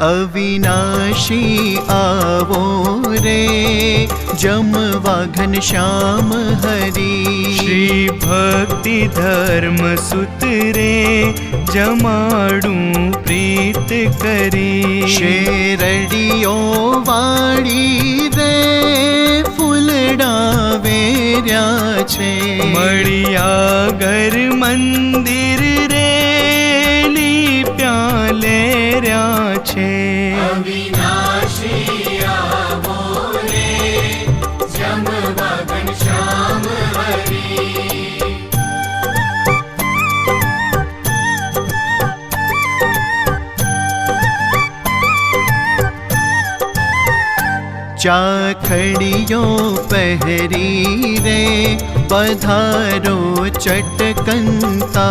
अविनाशी आवो रे, जमवा घनश्याम हरि। श्री भक्ति धर्म सुत रे, जमाडू प्रीत करी। शेरडियो वाड़ी रे, फूलड़ा वेर्या छे। मळिया घर मंदिर रे, लीप्या लेर्या छे। अविनाशी आवो रे, जमवा घनश्याम हरि। चाखड़ियो पहरी रे, पधारो चटकंता।